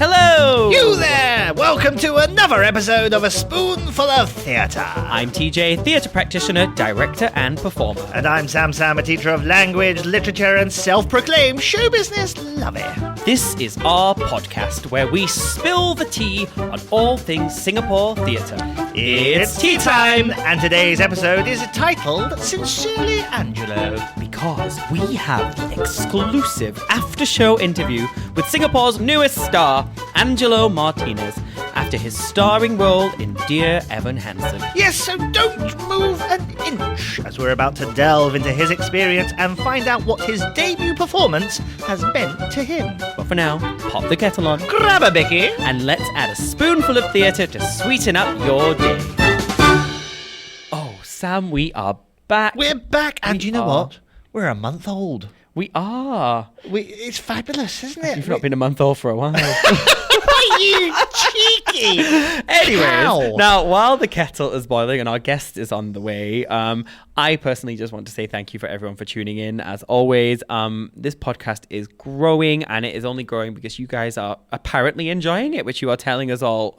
Hello! You there! Welcome to another episode of A Spoonful of Theatre. I'm TJ, theatre practitioner, director and performer. And I'm Sam, a teacher of language, literature and self-proclaimed show business lover. This is our podcast where we spill the tea on all things Singapore theatre. It's tea time! And today's episode is titled Sincerely Angelo. Because we have the exclusive after-show interview with Singapore's newest star, Angelo Martinez, after his starring role in Dear Evan Hansen. Yes, so don't move an inch, as we're about to delve into his experience and find out what his debut performance has meant to him. But for now, pop the kettle on, Grab a bicky, and let's add a spoonful of theatre to sweeten up your day. Oh, Sam, we are back. We're back, and you know what? We're a month old. We are. It's fabulous, isn't it? You've not been a month old for a while. You cheeky! Anyways, now while the kettle is boiling and our guest is on the way, I personally just want to say thank you for everyone for tuning in. As always, this podcast is growing, and it is only growing because you guys are apparently enjoying it, which you are telling us all,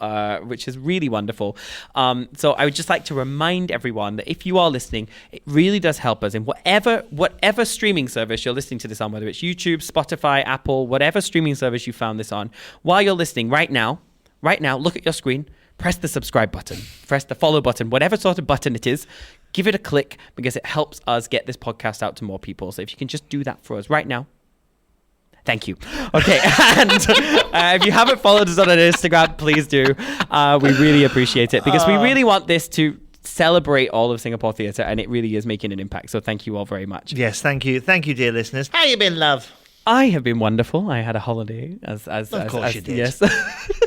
which is really wonderful. So I would just like to remind everyone that if you are listening, it really does help us in whatever streaming service you're listening to this on, whether it's YouTube, Spotify, Apple, whatever streaming service you found this on. While you're listening right now, look at your screen, press the subscribe button, press the follow button, whatever sort of button it is, give it a click because it helps us get this podcast out to more people. So if you can just do that for us right now, thank you. Okay, and if you haven't followed us on Instagram, please do. We really appreciate it because we really want this to celebrate all of Singapore theatre, and it really is making an impact. So thank you all very much. Yes, thank you, dear listeners. How you been, love? I have been wonderful. I had a holiday, as Of course you did. Yes.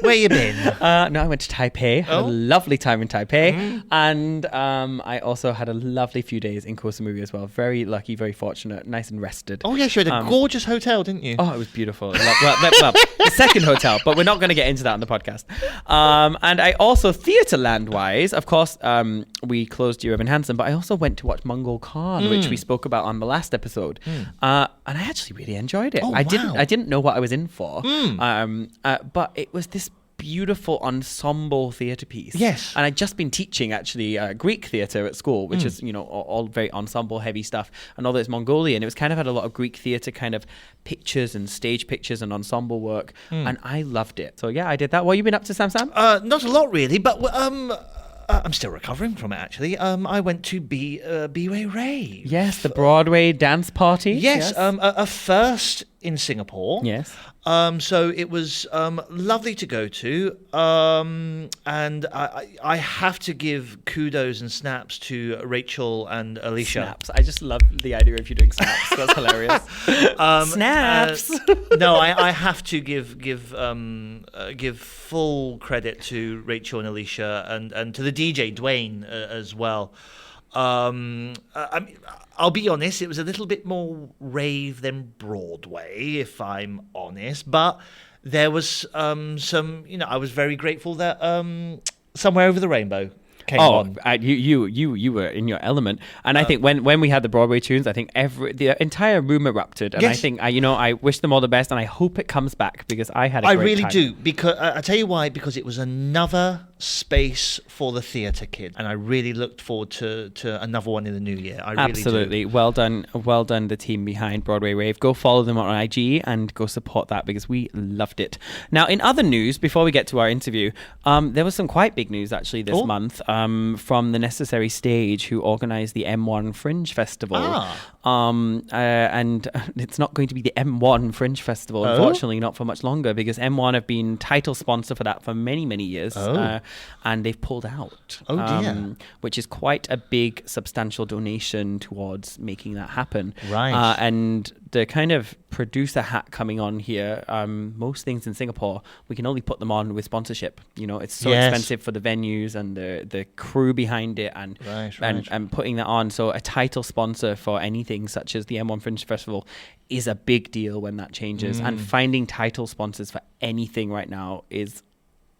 Where you been? No, I went to Taipei. Had a lovely time in Taipei, and I also had a lovely few days in Koh Samui as well. Very lucky, very fortunate, nice and rested. Oh yes, you had a gorgeous hotel, didn't you? Oh, it was beautiful. The second hotel, but we're not going to get into that on the podcast. And I also, Theatreland-wise, of course, we closed Dear Evan Hansen, but I also went to watch Mongol Khan, which we spoke about on the last episode, and I actually really enjoyed it. Oh, I wow. didn't know what I was in for, but it was this beautiful ensemble theatre piece. Yes. And I'd just been teaching actually Greek theatre at school, which is, all very ensemble heavy stuff. And although it's Mongolian, it was kind of had a lot of Greek theatre kind of pictures and stage pictures and ensemble work. And I loved it. So yeah, I did that. What have you been up to, Sam? Not a lot really, but I'm still recovering from it actually. I went to B-Way Rave. Yes, the Broadway dance party. Yes, a first in Singapore. Yes. So it was lovely to go to, and I have to give kudos and snaps to Rachel and Alicia. Snaps. I just love the idea of you doing snaps. That's hilarious. Snaps. No, I have to give full credit to Rachel and Alicia and to the DJ Dwayne as well. I mean, I'll be honest, it was a little bit more rave than Broadway, if I'm honest, but there was some, I was very grateful that Somewhere Over the Rainbow came on. You were in your element, and I think when we had the Broadway tunes, I think the entire room erupted, and yes. I think I wish them all the best, and I hope it comes back because I had a great time. I really do, because I tell you why, because it was another space for the theatre kid, and I really looked forward to another one in the new year. I really Absolutely. do. Well done, the team behind Broadway Rave. Go follow them on IG and go support that because we loved it. Now, in other news, before we get to our interview, there was some quite big news actually this month from the Necessary Stage, who organised the M1 Fringe Festival. And it's not going to be the M1 Fringe Festival, unfortunately, not for much longer, because M1 have been title sponsor for that for many, many years. And they've pulled out. Oh dear. Which is quite a big, substantial donation towards making that happen. Right. And the kind of producer hat coming on here, most things in Singapore, we can only put them on with sponsorship. It's so expensive for the venues and the crew behind it and putting that on. So a title sponsor for anything such as the M1 Fringe Festival is a big deal when that changes. And finding title sponsors for anything right now is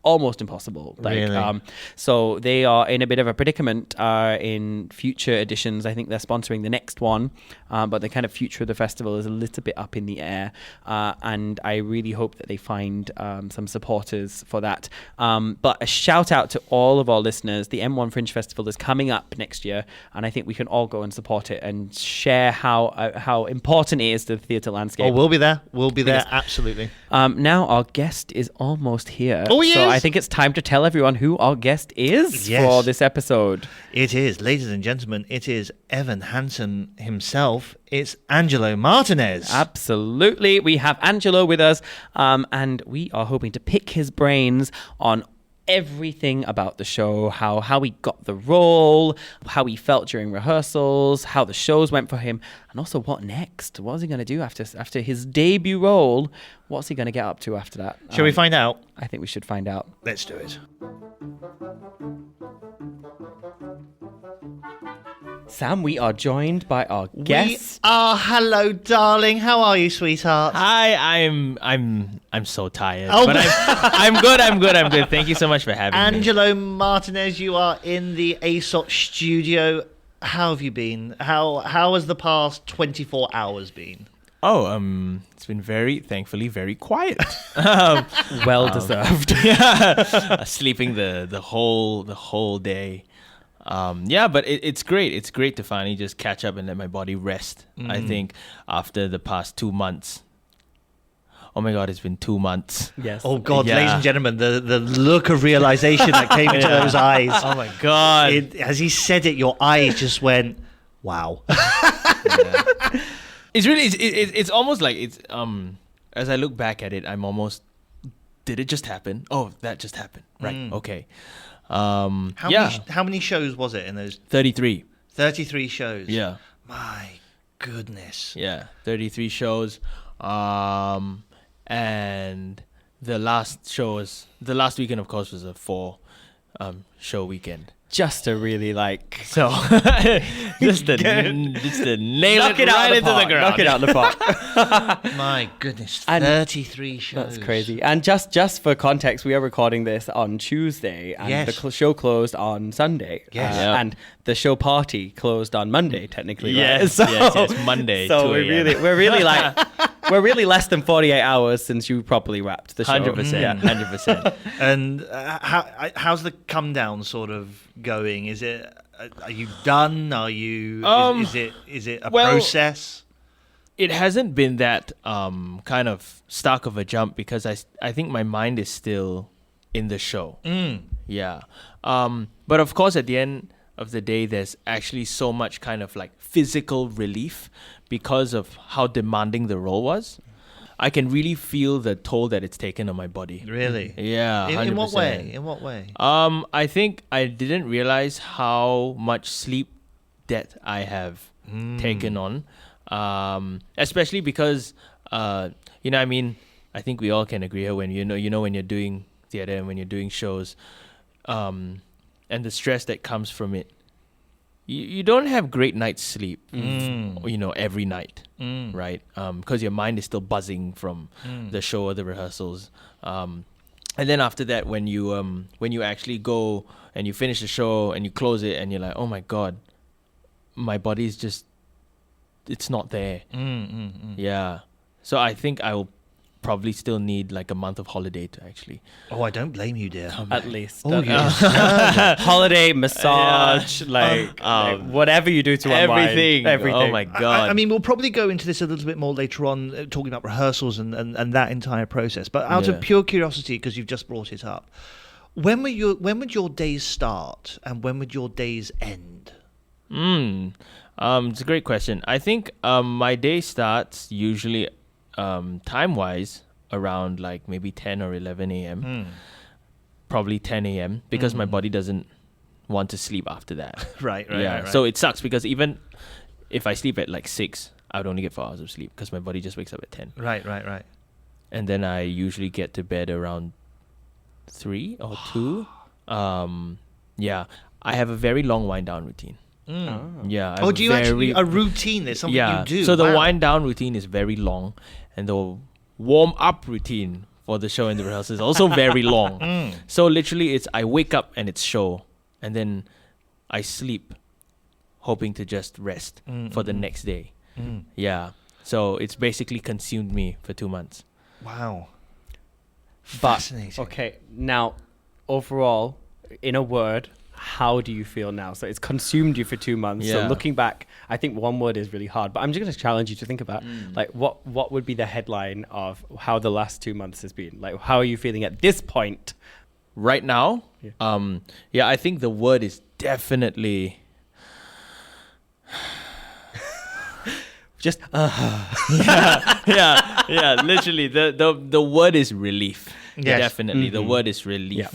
almost impossible. Really? So they are in a bit of a predicament in future editions. I think they're sponsoring the next one, but the kind of future of the festival is a little bit up in the air. And I really hope that they find some supporters for that. But a shout out to all of our listeners. The M1 Fringe Festival is coming up next year, and I think we can all go and support it and share how important it is to the theatre landscape. Oh, we'll be there. We'll be there, absolutely. Now our guest is almost here. Oh, he is? I think it's time to tell everyone who our guest is for this episode. It is, ladies and gentlemen, it is Evan Hansen himself. It's Angelo Martinez. Absolutely. We have Angelo with us, and we are hoping to pick his brains on everything about the show, how he got the role, how he felt during rehearsals, how the shows went for him, and also what next. What is he going to do after his debut role? What's he going to get up to after that? Shall we find out? I think we should find out. Let's do it. Sam, we are joined by our guest. Hello, darling. How are you, sweetheart? Hi, I'm so tired. But I'm good. Thank you so much for having me. Angelo Martinez, you are in the ASOT studio. How have you been? How has the past 24 hours been? It's been thankfully very quiet. Well deserved. Sleeping the whole day. But it's great. It's great to finally just catch up and let my body rest. I think after the past 2 months. Oh my God, it's been 2 months. Yes. Oh God, ladies and gentlemen, the look of realization that came into those eyes. Oh my God. As he said it, your eyes just went, wow. It's really, it's almost like it's, as I look back at it, I'm almost, did it just happen? Oh, that just happened. Right. Okay. How many shows was it in those? 33. 33 shows. Yeah. My goodness. Yeah. 33 shows. And the last weekend, of course, was a 4 show weekend. Just to really so just to nail it right into the ground. Knock it out of the park. My goodness, 33 shows. That's crazy. And just for context, we are recording this on Tuesday, and the show closed on Sunday. Yes. And the show party closed on Monday, technically. Yes, right? yes, Monday. So we're really less than 48 hours since you properly wrapped the show. 100%. 100%. And how's the come down sort of going? Is it? Are you done? Are you? Is it a process? It hasn't been that kind of stark of a jump because I think my mind is still in the show. Yeah. But of course, at the end of the day, there's actually so much kind of like physical relief because of how demanding the role was. I can really feel the toll that it's taken on my body. Really? Yeah. In what way? In what way? I think I didn't realize how much sleep debt I have taken on. Especially because, I think we all can agree here when when you're doing theatre and when you're doing shows, and the stress that comes from it. You don't have great night's sleep, every night, right? Because your mind is still buzzing from the show or the rehearsals. And then after that, when you actually go and you finish the show and you close it and you're like, oh my God, my body is just, it's not there. Yeah. So I think I will probably still need like a month of holiday to actually. Oh, I don't blame you, dear. At least. Oh, yes. Holiday, massage, whatever you do to everything. Everything. Oh my God. I mean, we'll probably go into this a little bit more later on, talking about rehearsals and that entire process. But out of pure curiosity, because you've just brought it up, when would your days start and when would your days end? It's a great question. I think my day starts usually time-wise around like maybe 10 or 11 a.m. Probably 10 a.m. because my body doesn't want to sleep after that. Right. So it sucks because even if I sleep at like 6, I would only get 4 hours of sleep because my body just wakes up at 10. Right. And then I usually get to bed around 3 or 2. I have a very long wind-down routine. Yeah. Oh, do you actually a routine? There's something you do. So the wind down routine is very long, and the warm up routine for the show and the rehearsals is also very long. So literally, it's I wake up and it's show, and then I sleep, hoping to just rest for the next day. Yeah. So it's basically consumed me for 2 months. Wow. But, Fascinating. okay, now, overall, in a word, how do you feel now? So it's consumed you for 2 months. So Yeah. looking back, I think one word is really hard. But I'm just going to challenge you to think about, like, what would be the headline of how the last 2 months has been? Like, how are you feeling at this point? Right now, I think the word is definitely Just, literally the word is relief. Yes. Definitely, the word is relief.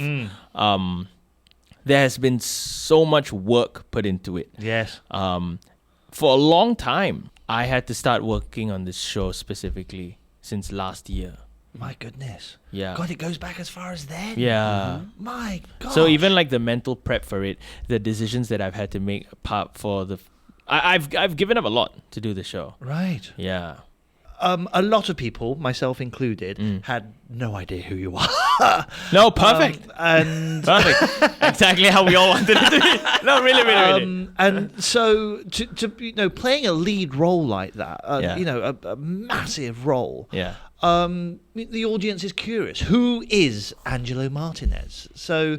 There has been so much work put into it. Yes. For a long time, I had to start working on this show specifically since last year. My goodness. Yeah. God, it goes back as far as then. Yeah. My God. So even like the mental prep for it, the decisions that I've had to make apart for the, I've given up a lot to do the show. Right. Yeah. A lot of people, myself included, had no idea who you are. No, perfect. And Perfect. Exactly how we all wanted it to be. No, really. and so to playing a lead role like that, Yeah. a massive role. Yeah. The audience is curious. Who is Angelo Martinez? So,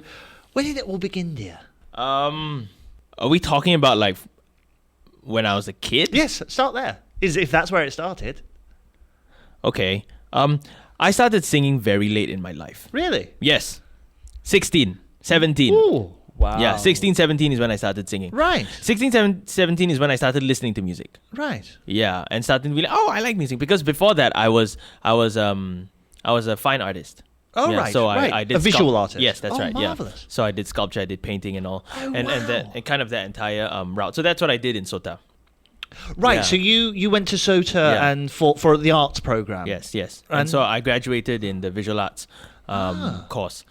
where did it all begin, dear? Are we talking about like when I was a kid? Yes, start there. If that's where it started. Okay. I started singing very late in my life. Really? Yes. 16, 17. Ooh. wow. Yeah, 16, 17 is when I started singing. Right. 16, 17 is when I started listening to music. Right. Yeah, and started to be like, oh, I like music, because before that I was a fine artist. Oh, Yeah, right. so right. I did a visual artist. Yes, that's right. Marvelous. Yeah. So I did sculpture, I did painting and all, Oh, and wow. and kind of that entire route. So that's what I did in Sota. Right. Yeah. So you went to Sota Yeah. and for the arts program. Yes. And And- so I graduated in the visual arts course.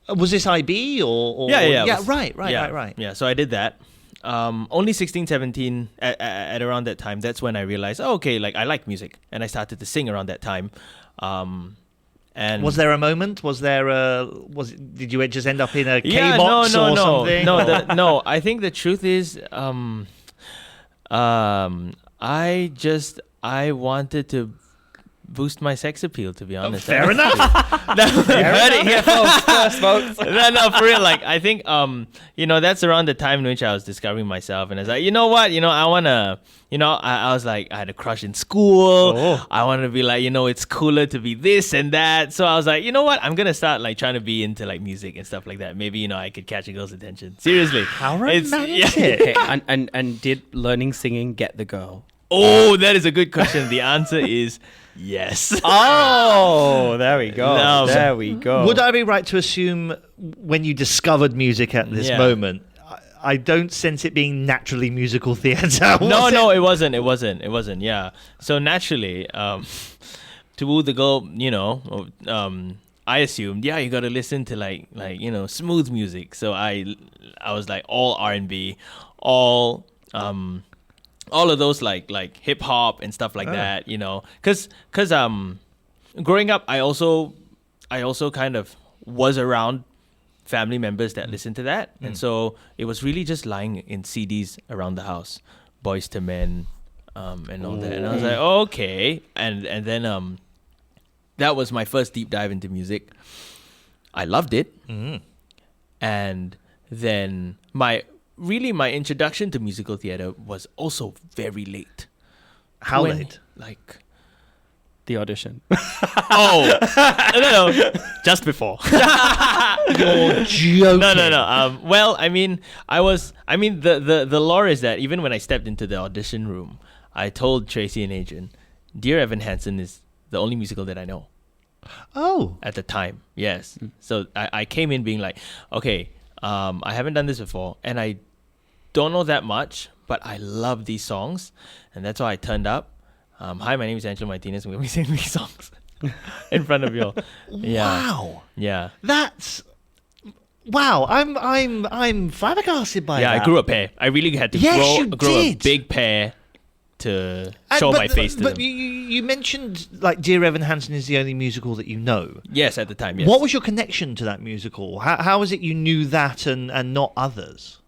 Was this IB or Yeah. yeah? it was- Right. Yeah, so I did that. Only 16, 17, at around that time, that's when I realized, oh, okay, like I like music, and I started to sing around that time. And Was there a moment? Did you just end up in a K yeah, box no, or something? no. I think the truth is, I wanted to boost my sex appeal, to be honest. Fair enough. Heard it here first, folks. No, for real. Like, I think, that's around the time in which I was discovering myself, and I was like, you know what, I want to, I was like, I had a crush in school. Oh. I wanted to be like, it's cooler to be this and that. So I was like, you know what, I'm gonna start like trying to be into like music and stuff like that. Maybe I could catch a girl's attention. Seriously, How It's- romantic. Okay, and did learning singing get the girl? Oh, that is a good question. The answer is yes. Oh, there we go. No. There we go. Would I be right to assume when you discovered music at this Yeah. moment, I don't sense it being naturally musical theatre? No, it wasn't. Yeah. So naturally, to woo the girl, I assumed, you got to listen to like smooth music. So I was like all R&B, all of those like hip hop and stuff like that, because growing up, I also kind of was around family members that listened to that, and so it was really just lying in CDs around the house, Boys to Men, and all that, and I was like, okay, and then that was my first deep dive into music. I loved it, and then my introduction to musical theatre was also very late. How When- late? Like, the audition? oh, no, just before. You're joking. No. Well, the lore is that even when I stepped into the audition room, I told Tracy and Adrian, "Dear Evan Hansen is the only musical that I know." Oh. At the time, yes. So I came in being like, okay, I haven't done this before, and I don't know that much, but I love these songs, and that's why I turned up. Hi, my name is Angelo Martinez. I'm gonna be singing these songs in front of you all. Yeah. Wow. Yeah. That's wow. I'm flabbergasted by that. Yeah, I grew a pair. I really had to Yes, you grow a did. big pair to show my face to but them. you mentioned like Dear Evan Hansen is the only musical that you know. Yes, at the time. Yes. What was your connection to that musical? How was it you knew that and not others?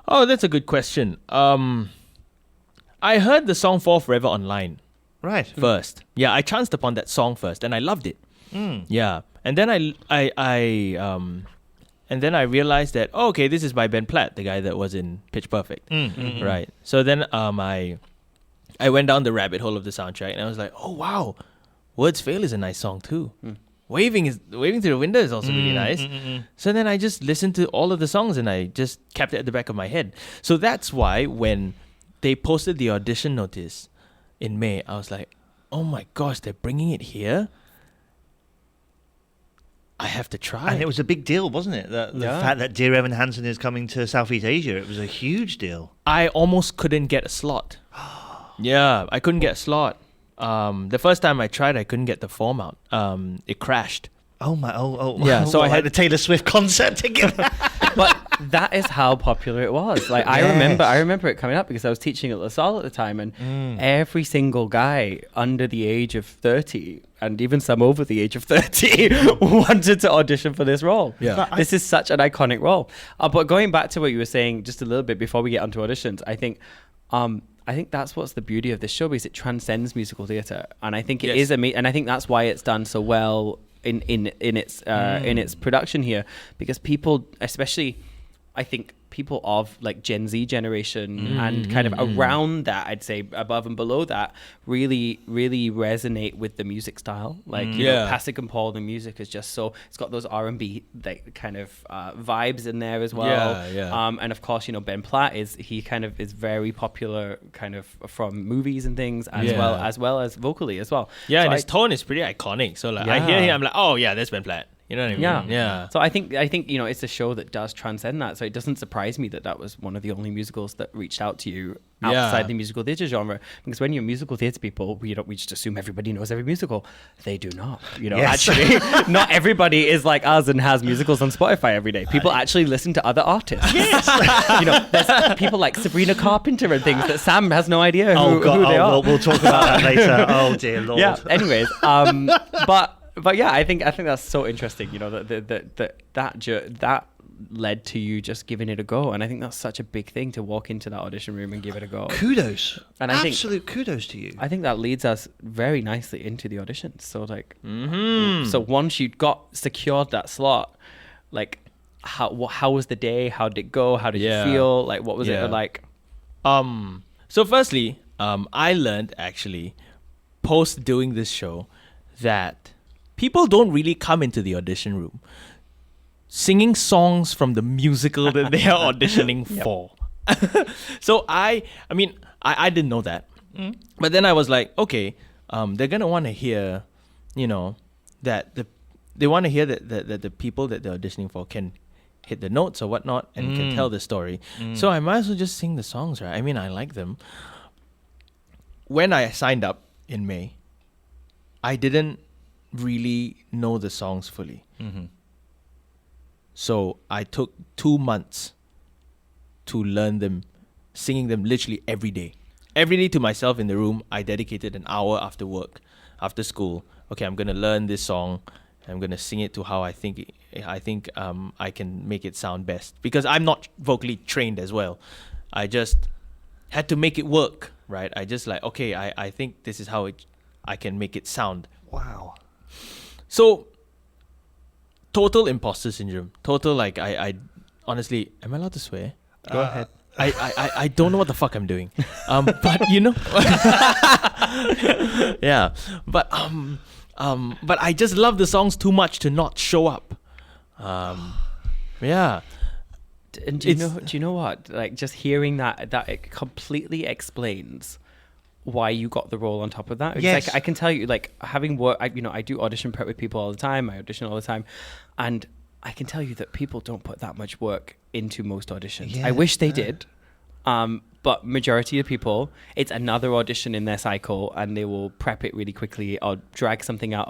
Oh, that's a good question. I heard the song Fall Forever online Right. first. Yeah, I chanced upon that song first, and I loved it. Yeah, and then and then I realized that okay, this is by Ben Platt, the guy that was in Pitch Perfect, right? So then I went down the rabbit hole of the soundtrack, and I was like, oh wow, Words Fail is a nice song too. Waving through the window is also really nice. So then I just listened to all of the songs, and I just kept it at the back of my head. So that's why when they posted the audition notice in May, I was like, oh my gosh, they're bringing it here. I have to try. And it was a big deal, wasn't it? The fact that Dear Evan Hansen is coming to Southeast Asia, it was a huge deal. I almost couldn't get a slot. Yeah, I couldn't get a slot. The first time I tried, I couldn't get the form out. It crashed. Oh. Yeah, so I had the Taylor Swift concert ticket. But that is how popular it was. Like I remember it coming up because I was teaching at La Salle at the time, and every single guy under the age of 30, and even some over the age of 30, wanted to audition for this role. Yeah, this is such an iconic role. But going back to what you were saying just a little bit before we get onto auditions, I think that's what's the beauty of this show, because it transcends musical theatre, and I think it is and I think that's why it's done so well in its production here, because people, especially I think people of like Gen Z generation and kind of around that, I'd say above and below that, really resonate with the music style. Like you know, Pasek and Paul, the music is just so, it's got those R&B like kind of vibes in there as well. And of course, you know, Ben Platt is very popular kind of from movies and things as well as vocally as well. Yeah, so and his tone is pretty iconic. So like I hear him, I'm like, oh yeah, that's Ben Platt. You know what I mean? Yeah. So I think you know, it's a show that does transcend that. So it doesn't surprise me that was one of the only musicals that reached out to you outside the musical theatre genre. Because when you're musical theatre people, we just assume everybody knows every musical. They do not. You know, actually, not everybody is like us and has musicals on Spotify every day. People actually listen to other artists. Yes. You know, there's people like Sabrina Carpenter and things that Sam has no idea who they are. We'll talk about that later. Oh dear Lord. Yeah. Anyways, But yeah, I think that's so interesting. You know, that led to you just giving it a go, and I think that's such a big thing to walk into that audition room and give it a go. Kudos, and absolute kudos to you. I think that leads us very nicely into the auditions. So like, so once you got secured that slot, like, how was the day? How did it go? How did you feel? Like, what was it like? So firstly, I learned actually post doing this show that people don't really come into the audition room singing songs from the musical that they are auditioning for. So I mean, I didn't know that. But then I was like, okay, they're going to want to hear, you know, that they want to hear that the people that they're auditioning for can hit the notes or whatnot and can tell the story. So I might as well just sing the songs, right? I mean, I like them. When I signed up in May, I didn't really know the songs fully. So I took 2 months to learn them, singing them literally every day. Every day to myself in the room, I dedicated an hour after work, after school. Okay, I'm going to learn this song. I'm going to sing it to how I think I can make it sound best. Because I'm not vocally trained as well. I just had to make it work, right? I just like, okay, I think this is how I can make it sound. Wow. So, total imposter syndrome. Total, like, I honestly, am I allowed to swear? Go ahead. I don't know what the fuck I'm doing. But you know, yeah. But I just love the songs too much to not show up. Yeah. And do you know what? Like, just hearing that it completely explains why you got the role on top of that. Yes. Like, I can tell you, like, having worked, I do audition prep with people all the time. I audition all the time, and I can tell you that people don't put that much work into most auditions. Yeah. I wish they did, but majority of people, it's another audition in their cycle, and they will prep it really quickly or drag something out.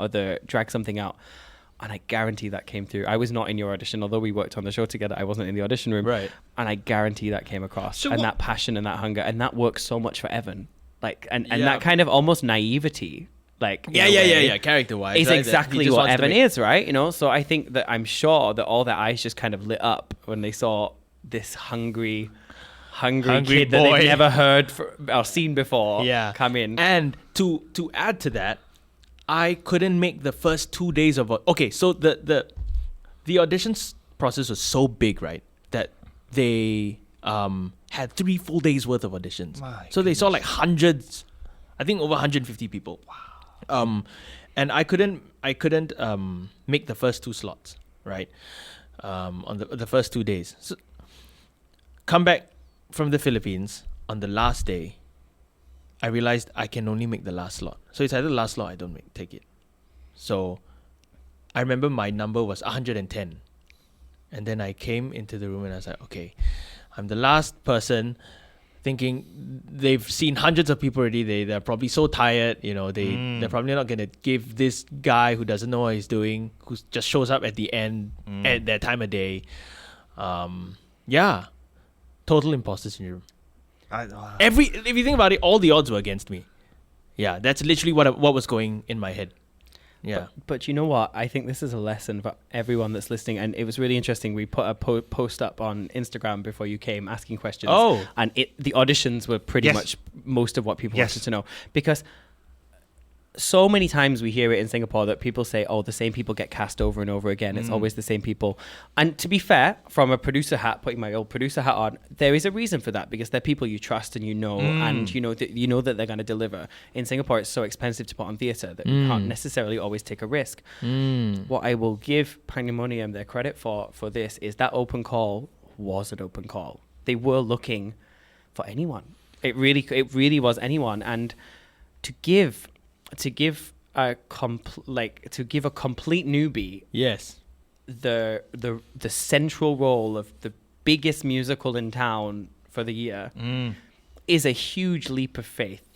And I guarantee that came through. I was not in your audition, although we worked on the show together. I wasn't in the audition room. Right. And I guarantee that came across. So and what- that passion and that hunger. And that works so much for Evan. Like, and that kind of almost naivety. Like, Yeah. Character-wise. Is right? exactly He just what wants to Evan make- is, right? You know, so I think that I'm sure that all their eyes just kind of lit up when they saw this hungry kid that boy. they've never heard or seen before come in. And to add to that, I couldn't make the first 2 days of okay. So the auditions process was so big, right, that they had 3 full days worth of auditions. So they saw like hundreds, I think over 150 people. Wow. And I couldn't make the first 2 slots, right? On the first 2 days. So come back from the Philippines on the last day. I realized I can only make the last slot. So it's either the last slot I don't take it. So I remember my number was 110. And then I came into the room and I was like, okay, I'm the last person, thinking they've seen hundreds of people already. They're probably so tired, you know, they're probably not going to give this guy who doesn't know what he's doing, who just shows up at the end at that time of day. Total imposter syndrome. If you think about it, all the odds were against me. Yeah, that's literally what was going in my head. Yeah. But you know what? I think this is a lesson for everyone that's listening. And it was really interesting. We put a post up on Instagram before you came asking questions. Oh. And the auditions were pretty much most of what people wanted to know. Because so many times we hear it in Singapore that people say, oh, the same people get cast over and over again. It's always the same people. And to be fair, from a producer hat, putting my old producer hat on, there is a reason for that, because they're people you trust and you know, and you know that they're going to deliver. In Singapore, it's so expensive to put on theatre that you can't necessarily always take a risk. What I will give Pandemonium their credit for this is that open call was an open call. They were looking for anyone. It really was anyone. And to give a complete newbie the central role of the biggest musical in town for the year is a huge leap of faith.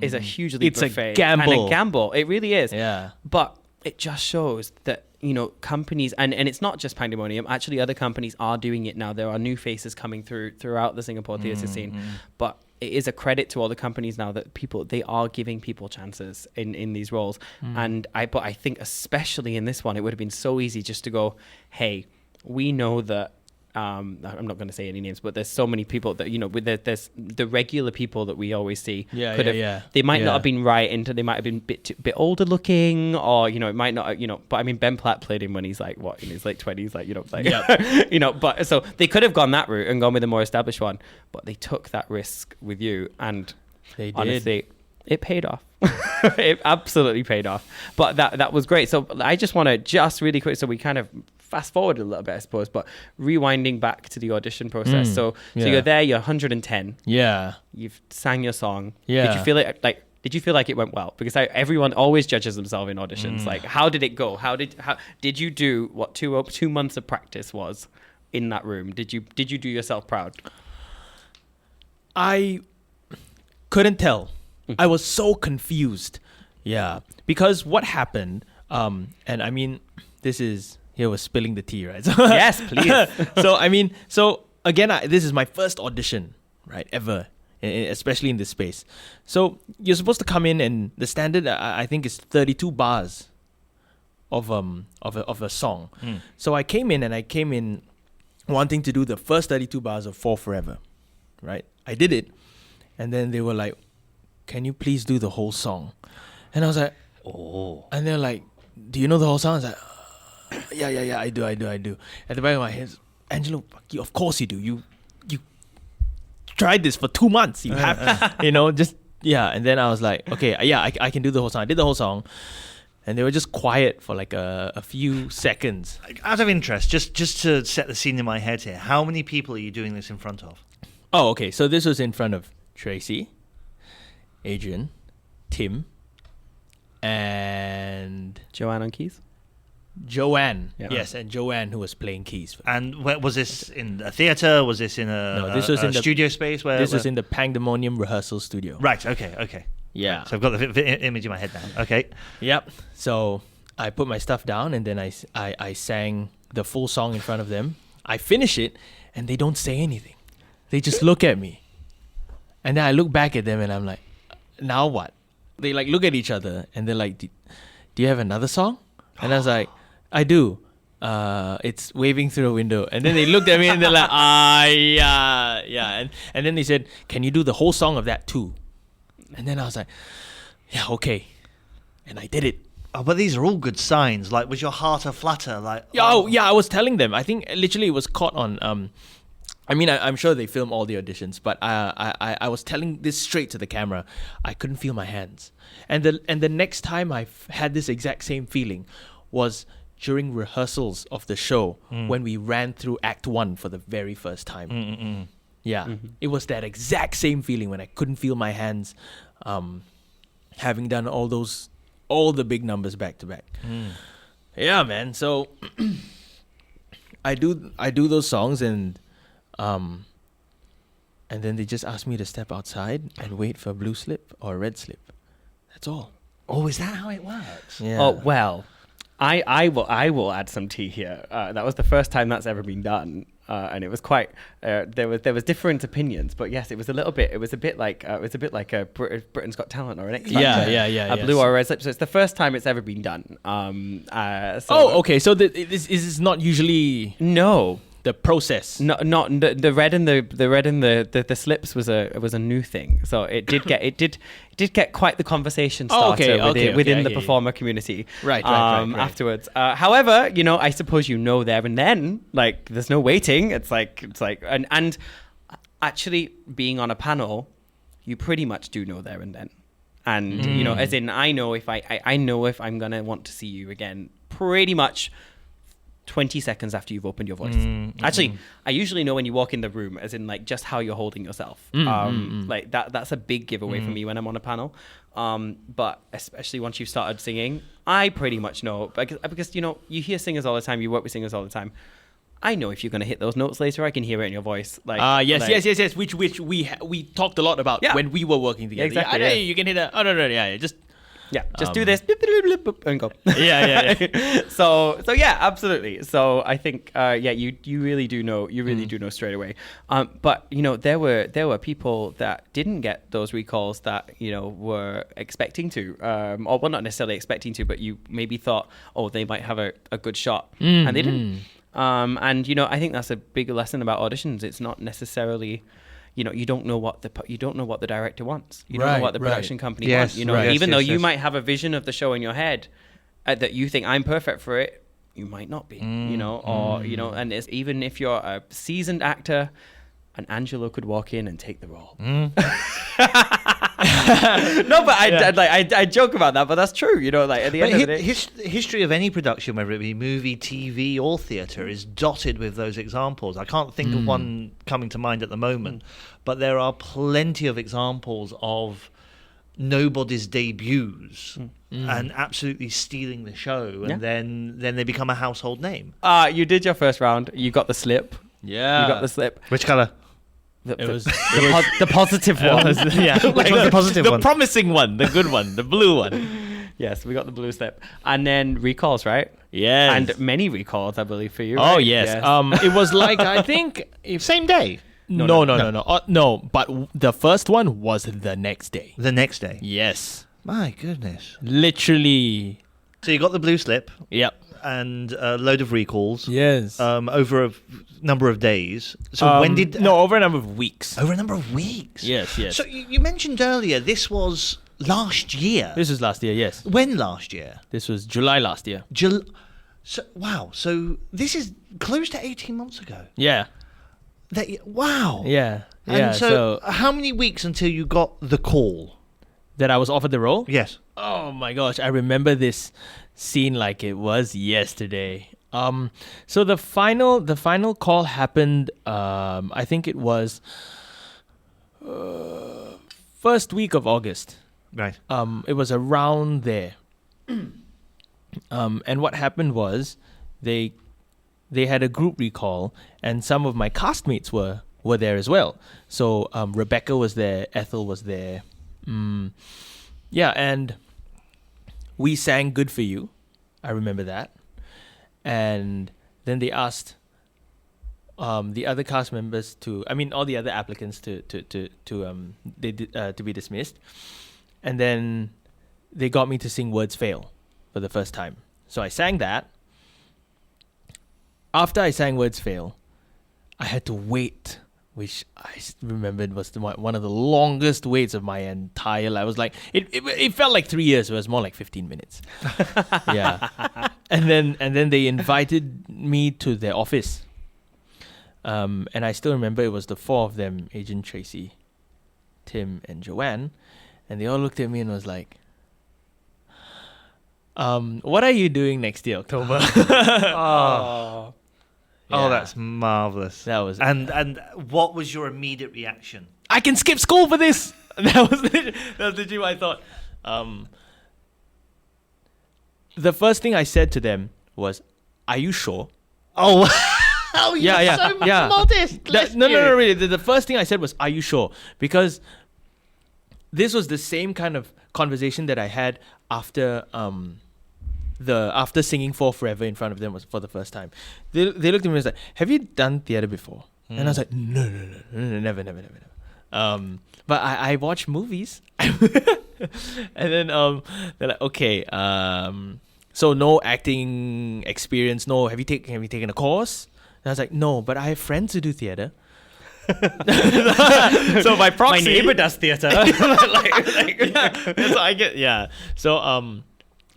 Is a huge leap of faith. It's a gamble. And a gamble. It really is. Yeah. But it just shows that, you know, companies, and it's not just Pandemonium, actually other companies are doing it now. There are new faces coming throughout the Singapore theatre scene. But it is a credit to all the companies now that they are giving people chances in these roles. But I think especially in this one, it would have been so easy just to go, hey, we know that, I'm not going to say any names, but there's so many people that, you know, there's the regular people that we always see. They might not have been they might have been a bit older looking, or, you know, it might not, you know, but I mean, Ben Platt played him when he's like, what, in his late 20s, like, you know, like, you know, but so they could have gone that route and gone with a more established one, but they took that risk with you, and they did. Honestly, it paid off. It absolutely paid off. But that was great. So I just want to really quick, so we kind of fast forward a little bit, I suppose, but rewinding back to the audition process. So you're there, you're 110. Yeah. You've sang your song. Yeah. Did you feel like it went well? Because everyone always judges themselves in auditions. Like, how did it go? How did you do what 2 months of practice was in that room? Did you do yourself proud? I couldn't tell. I was so confused. Yeah. Because what happened, and I mean, here was spilling the tea, right? So, yes, please. So again, this is my first audition, right, ever, especially in this space. So you're supposed to come in, and the standard, I think, is 32 bars of a song. So I came in wanting to do the first 32 bars of Fall Forever, right? I did it, and then they were like, "Can you please do the whole song?" And I was like, "Oh." And they're like, "Do you know the whole song?" I was like, yeah, I do. At the back of my head, Angelo, of course you do. You tried this for 2 months. You have, you know, just, yeah. And then I was like, okay, yeah, I can do the whole song. I did the whole song. And they were just quiet for like a few seconds. Out of interest, just to set the scene in my head here, how many people are you doing this in front of? Oh, okay. So this was in front of Tracy, Adrian, Tim, and Joanne on keys? Joanne, yes, and Joanne, who was playing keys. And was this in a theatre? Was this in a studio space? This was in the Pandemonium rehearsal studio. Right. Okay. Yeah. So I've got the image in my head now. Okay. Yep. So I put my stuff down, and then I sang the full song in front of them. I finish it, and they don't say anything. They just look at me. And then I look back at them, and I'm like, now what? They like look at each other, and they're like, do you have another song? And I was like, I do. It's Waving Through a Window. And then they looked at me, and they're like, yeah. And then they said, can you do the whole song of that too? And then I was like, yeah, okay. And I did it. Oh, but these are all good signs. Like, was your heart a flutter? Like, yeah, I was telling them. I think literally it was caught on. I mean, I'm sure they film all the auditions, but I was telling this straight to the camera. I couldn't feel my hands, and the next time I had this exact same feeling was during rehearsals of the show when we ran through Act 1 for the very first time. Yeah, it was that exact same feeling when I couldn't feel my hands, having done all the big numbers back to back. Yeah, man. So I do those songs, and then they just ask me to step outside and wait for a blue slip or a red slip. That's all. Oh, is that how it works? Yeah. Oh, well, I will add some tea here. That was the first time that's ever been done. And it was quite. There was different opinions, but yes, it was a bit like a Britain's Got Talent or an X Factor. Yeah. A blue or a red slip. So it's the first time it's ever been done. Okay. So this is not usually the process. Not the red and the slips was a new thing. So it did get quite the conversation starter within the performer community. Right. Afterwards. However, I suppose there and then, like, there's no waiting. It's like and actually being on a panel, you pretty much do know there and then. And as in, I know if I'm gonna want to see you again pretty much 20 seconds after you've opened your voice. Actually, I usually know when you walk in the room, as in, like, just how you're holding yourself. Like that's a big giveaway for me when I'm on a panel. But especially once you've started singing, I pretty much know, because you hear singers all the time, you work with singers all the time. I know if you're going to hit those notes later. I can hear it in your voice. Yes. Which we talked a lot about when we were working together. Exactly. Yeah, you can hit a. Oh no. Just do this and go. Yeah. So yeah, absolutely. So I think you really do know. You really do know straight away. But there were people that didn't get those recalls that were expecting to, or well, not necessarily expecting to, but you maybe thought, oh, they might have a good shot, and they didn't. And I think that's a big lesson about auditions. It's not necessarily, you don't know what the director wants. You don't know what the production company wants. Even though you might have a vision of the show in your head that you think I'm perfect for it, you might not be. And it's, even if you're a seasoned actor, an Angelo could walk in and take the role. No, but I joke about that, but that's true. Like, at the end of the day, history of any production, whether it be movie, TV, or theatre, is dotted with those examples. I can't think of one coming to mind at the moment, but there are plenty of examples of nobody's debuts and absolutely stealing the show, and then they become a household name. You did your first round. You got the slip. Yeah, you got the slip. Which colour? The positive one. Which one's the positive one? The promising one, the good one, the blue one. Yes, we got the blue slip. And then recalls, right? Yes. And many recalls, I believe, for you. Oh, right? yes. It was like, I think... Same day? No. No, but the first one was the next day. The next day? Yes. My goodness. Literally. So you got the blue slip. Yep. And a load of recalls. Yes. Over a number of days. So when did... No, over a number of weeks. Over a number of weeks? Yes. So you mentioned earlier this was last year. This was last year, yes. When last year? This was July last year. So this is close to 18 months ago. Yeah. Wow. Yeah. And so how many weeks until you got the call? That I was offered the role? Yes. Oh my gosh, I remember this scene like it was yesterday. So the final call happened, I think it was first week of August. Right. It was around there. And what happened was they had a group recall, and some of my castmates were there as well. So Rebecca was there, Ethel was there. Yeah, and we sang Good For You. I remember that. And then they asked the other cast members all the other applicants to be dismissed. And then they got me to sing Words Fail for the first time. So I sang that. After I sang Words Fail, I had to wait, which I remembered was one of the longest waits of my entire life. I was like, it felt like 3 years. It was more like 15 minutes. Yeah. And then they invited me to their office. And I still remember it was the four of them, Agent Tracy, Tim, and Joanne. And they all looked at me and was like, what are you doing next year, October? Oh. Yeah. Oh, that's marvelous. That was and what was your immediate reaction? I can skip school for this. That was literally what I thought. The first thing I said to them was, "Are you sure?" Oh, oh, yeah, so much yeah. modest. No, really. The first thing I said was, "Are you sure?" Because this was the same kind of conversation that I had after after singing For Forever in front of them was for the first time. They looked at me and was like, "Have you done theatre before?" And I was like, no, never. But I watch movies. And then they're like, "Okay, so no acting experience, no, have you taken a course?" And I was like, "No, but I have friends who do theatre." So by proxy, my neighbor does theatre. So I get, yeah. So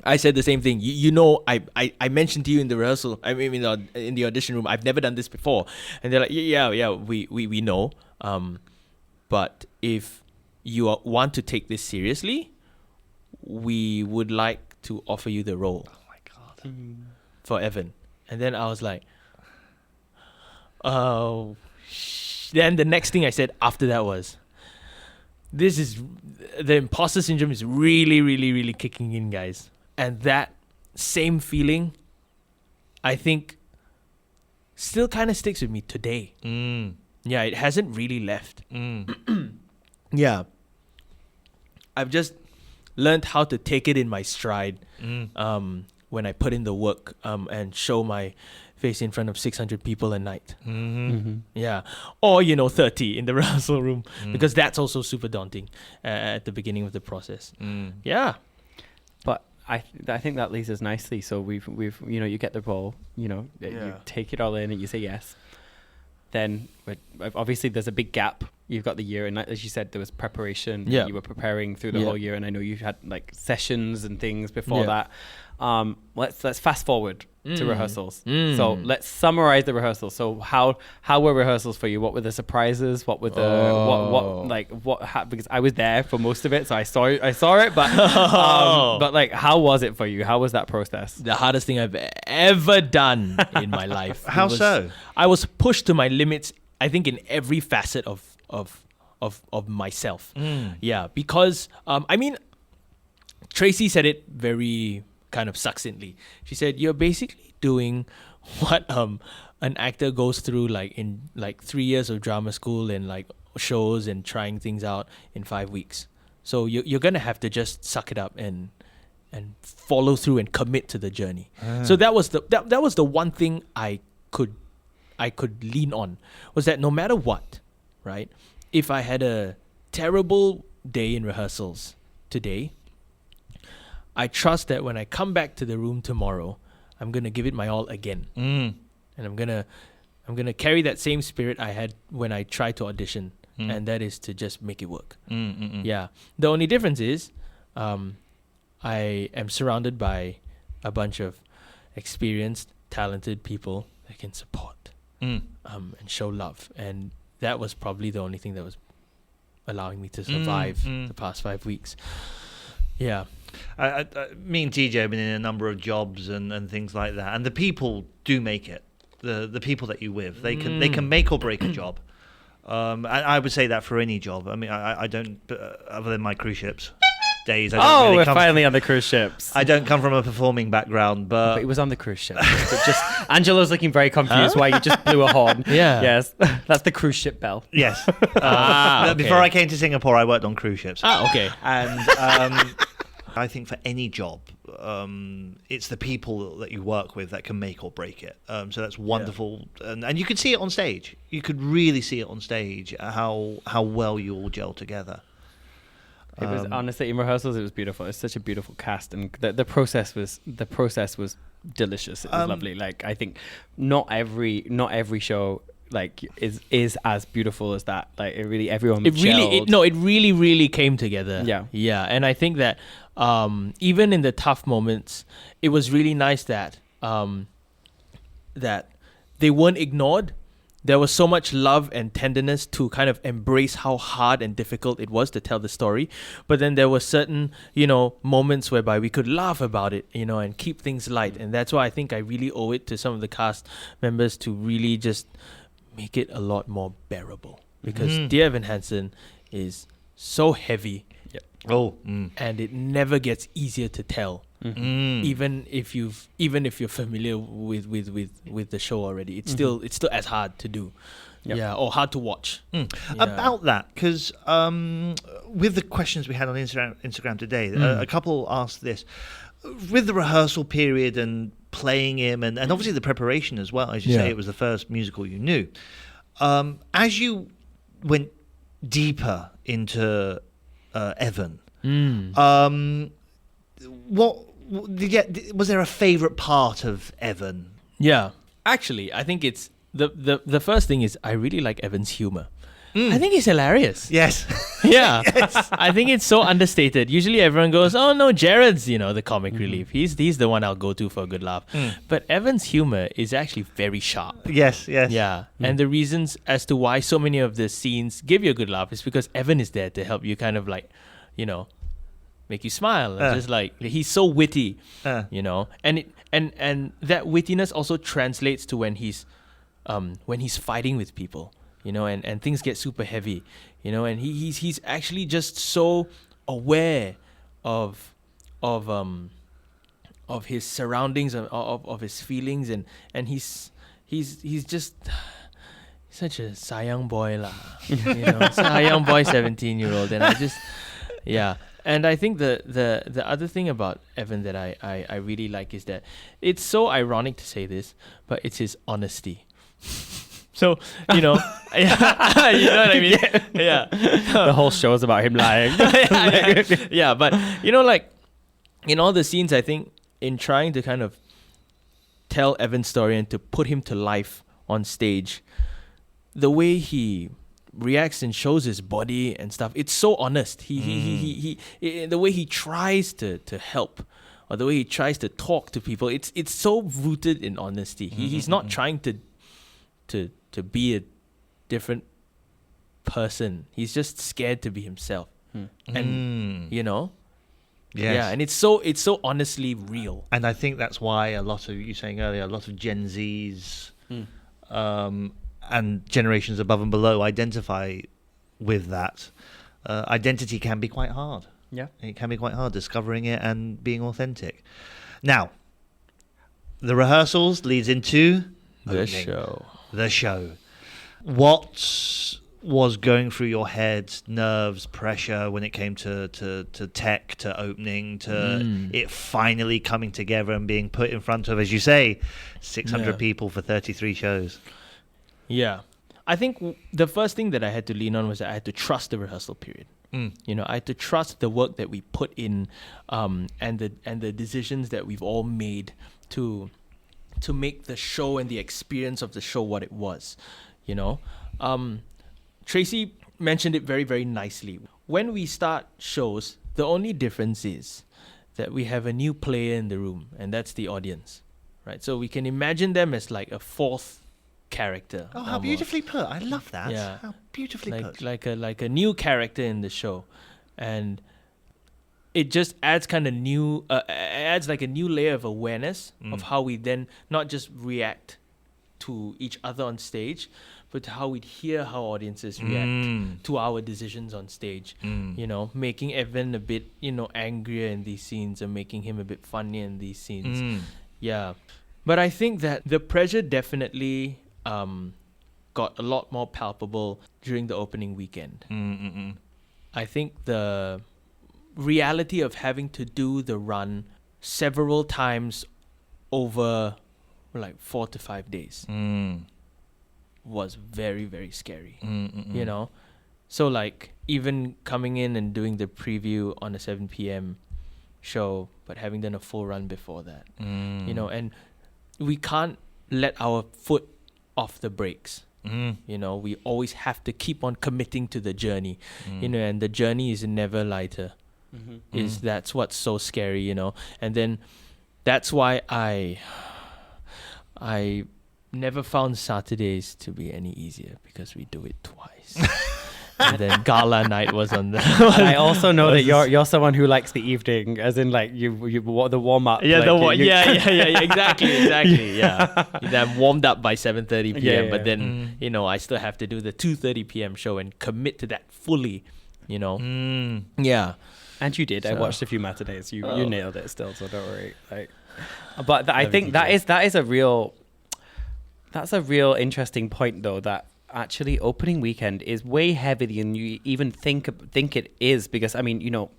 I said the same thing. I mentioned to you in the rehearsal. I mean, in the audition room, I've never done this before, and they're like, yeah, we know. But if you want to take this seriously, we would like to offer you the role. Oh my god. For Evan. And then I was like, oh. Then the next thing I said after that was, the imposter syndrome is really, really, really kicking in, guys. And that same feeling, I think, still kind of sticks with me today. Yeah, it hasn't really left. Yeah. I've just learned how to take it in my stride when I put in the work and show my face in front of 600 people a night. Yeah. Or, 30 in the rehearsal room, because that's also super daunting at the beginning of the process. Yeah. But I think that leads us nicely. So we've you get the role, you take it all in and you say yes. Then obviously there's a big gap. You've got the year, and as you said, there was preparation. Yeah. You were preparing through the whole year, and I know you've had like sessions and things before that. Let's fast forward to rehearsals. So let's summarize the rehearsals. So how were rehearsals for you? What were the surprises? What were the because I was there for most of it, so I saw it. But like, how was it for you? How was that process? The hardest thing I've ever done in my life. How so? I was pushed to my limits, I think, in every facet of myself. Yeah, because Tracy said it very kind of succinctly. She said, "You're basically doing what an actor goes through in 3 years of drama school and like shows and trying things out in 5 weeks. So you're gonna have to just suck it up and follow through and commit to the journey." So that was the one thing I could lean on, was that no matter what, right? If I had a terrible day in rehearsals today, I trust that when I come back to the room tomorrow, I'm gonna give it my all again, and I'm gonna carry that same spirit I had when I tried to audition, and that is to just make it work. Yeah. The only difference is, I am surrounded by a bunch of experienced, talented people that can support, and show love, and that was probably the only thing that was allowing me to survive the past 5 weeks. Yeah. Me and TJ have been in a number of jobs and things like that, and the people do make it. The people that you with, they can make or break a job. And I would say that for any job. I mean, I don't, other than my cruise ships days. We're finally on the cruise ships. I don't come from a performing background, but it was on the cruise ship. Just Angelo's looking very confused why you just blew a horn. Yeah. Yes, that's the cruise ship bell. Yes. Okay. Before I came to Singapore, I worked on cruise ships. Okay. And I think for any job, it's the people that you work with that can make or break it. So that's wonderful, and you could see it on stage. You could really see it on stage how well you all gel together. It was honestly in rehearsals. It was beautiful. It's such a beautiful cast, and the process was delicious. It was lovely. Like I think not every show like is as beautiful as that. Like it really everyone. It really came together. Yeah, and I think that even in the tough moments, it was really nice that that they weren't ignored. There was so much love and tenderness to kind of embrace how hard and difficult it was to tell the story. But then there were certain, moments whereby we could laugh about it, and keep things light. And that's why I think I really owe it to some of the cast members to really just make it a lot more bearable. Because Dear Evan Hansen is so heavy. Yep. And it never gets easier to tell. Even if you're familiar with the show already, it's still as hard to do. Or hard to watch. About that, because with the questions we had on Instagram today, a couple asked this with the rehearsal period and playing him, and obviously the preparation as well. As you say, it was the first musical you knew. As you went deeper into Evan, was there a favourite part of Evan? Yeah, actually, I think it's the first thing is I really like Evan's humour. I think he's hilarious. Yes. Yeah. Yes. I think it's so understated. Usually everyone goes, "Oh no, Jared's, the comic relief. He's the one I'll go to for a good laugh." But Evan's humour is actually very sharp. Yes. Yeah. And the reasons as to why so many of the scenes give you a good laugh is because Evan is there to help you kind of like, make you smile. And just like he's so witty, and that wittiness also translates to when he's fighting with people, and things get super heavy, and he's actually just so aware of his surroundings, of his feelings, and he's just such a sayang boy lah, sayang boy 17-year-old, and I just And I think the other thing about Evan that I really like is that it's so ironic to say this, but it's his honesty. So, you know what I mean? Yeah. The whole show is about him lying. Yeah, but, like, in all the scenes, I think, in trying to kind of tell Evan's story and to put him to life on stage, the way he reacts and shows his body and stuff, it's so honest. He the way he tries to help, or the way he tries to talk to people, it's so rooted in honesty. He's not trying to be a different person. He's just scared to be himself. And Yes. yeah, and it's so honestly real. And I think that's why a lot of Gen Zs and generations above and below identify with that. Identity can be quite hard. Yeah. It can be quite hard discovering it and being authentic. Now, the rehearsals leads into The show. What was going through your head, nerves, pressure, when it came to tech, to opening, to it finally coming together and being put in front of, as you say, 600 people for 33 shows? Yeah. I think the first thing that I had to lean on was that I had to trust the rehearsal period. I had to trust the work that we put in, and the decisions that we've all made to make the show and the experience of the show what it was. Tracy mentioned it very, very nicely. When we start shows, the only difference is that we have a new player in the room, and that's the audience, right? So we can imagine them as like a fourth character. Oh, how beautifully put! I love that. Yeah, how beautifully put. Like a new character in the show, and it just adds kind of new, adds like a new layer of awareness of how we then not just react to each other on stage, but how we'd hear how audiences react to our decisions on stage. Making Evan a bit, angrier in these scenes, and making him a bit funnier in these scenes. Yeah, but I think that the pressure definitely got a lot more palpable during the opening weekend. I think the reality of having to do the run several times over like 4 to 5 days was very, very scary. You know, so like even coming in and doing the preview on a 7 p.m. show, but having done a full run before that, you know, and we can't let our foot off the brakes. You know, we always have to keep on committing to the journey, you know, and the journey is never lighter. That's what's so scary, you know, and then that's why I never found Saturdays to be any easier, because we do it twice. And then gala night was on the. I also know that you're someone who likes the evening, as in like you the warm up. Yeah, like exactly. Yeah, I'm warmed up by 7:30 p.m. But then you know I still have to do the 2:30 p.m. show and commit to that fully. You know. Yeah. And you did. So, I watched a few matinees. You nailed it still, so don't worry. Like, but I think that is a real interesting point though, that actually opening weekend is way heavier than you even think it is, because I mean, you know,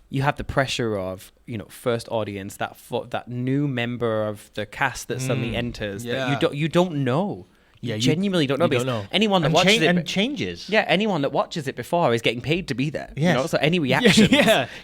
you have the pressure of, you know, first audience, that new member of the cast that suddenly enters that you don't know. You genuinely don't know, because anyone that watches it changes. Yeah, anyone that watches it before is getting paid to be there. Yes. You know, so any reactions,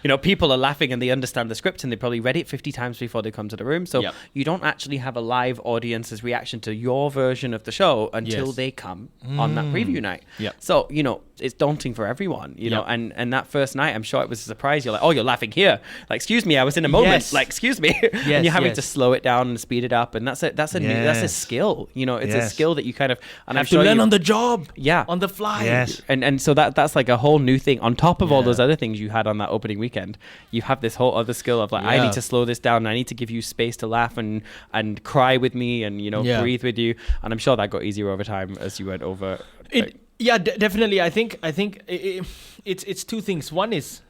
you know, people are laughing and they understand the script and they probably read it 50 times before they come to the room. So you don't actually have a live audience's reaction to your version of the show until they come on that preview night. So, you know, it's daunting for everyone, you know, and that first night, I'm sure it was a surprise. You're like, oh, you're laughing here. Like, excuse me, I was in a moment. Like, excuse me. And you're having to slow it down and speed it up. And that's a skill, you know, it's a skill that you kind of have to learn on the job, on the fly. And so that's like a whole new thing on top of all those other things you had on that opening weekend. You have this whole other skill of like, I need to slow this down. I need to give you space to laugh and cry with me and, you know, breathe with you. And I'm sure that got easier over time as you went over. Definitely. I think it's two things. One is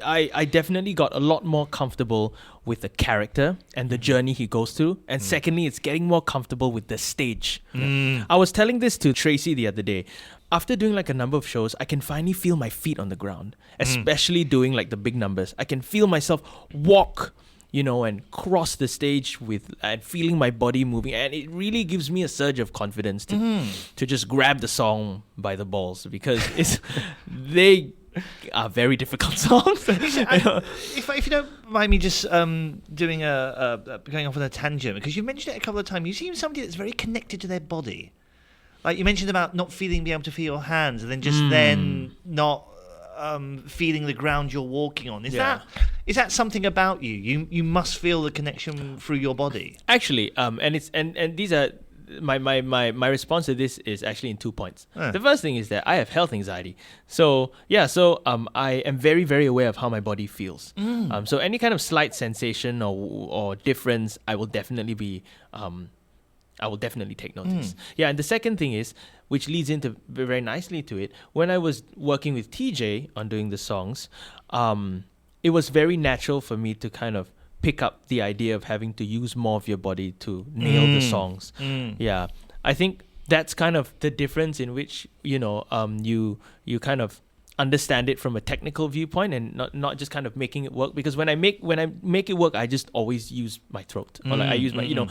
I definitely got a lot more comfortable with the character and the journey he goes through. And secondly, it's getting more comfortable with the stage. I was telling this to Tracy the other day. After doing like a number of shows, I can finally feel my feet on the ground, especially doing like the big numbers. I can feel myself walk, you know, and cross the stage and feeling my body moving, and it really gives me a surge of confidence to just grab the song by the balls, because they are very difficult songs. If you don't mind me just doing going off on a tangent, because you mentioned it a couple of times, you seem somebody that's very connected to their body. Like you mentioned about not being able to feel your hands, and then just then not feeling the ground you're walking on. Is that something about you? You must feel the connection through your body. Actually, and these are my response to this is actually in 2 points. The first thing is that I have health anxiety. So I am very, very aware of how my body feels. So any kind of slight sensation or difference, I will definitely take notice. And the second thing is, which leads into very nicely to it, when I was working with TJ on doing the songs, it was very natural for me to kind of pick up the idea of having to use more of your body to nail the songs. I think that's kind of the difference in which, you know, you kind of understand it from a technical viewpoint and not just kind of making it work, because when I make it work, I just always use my throat, or like I use my, you know,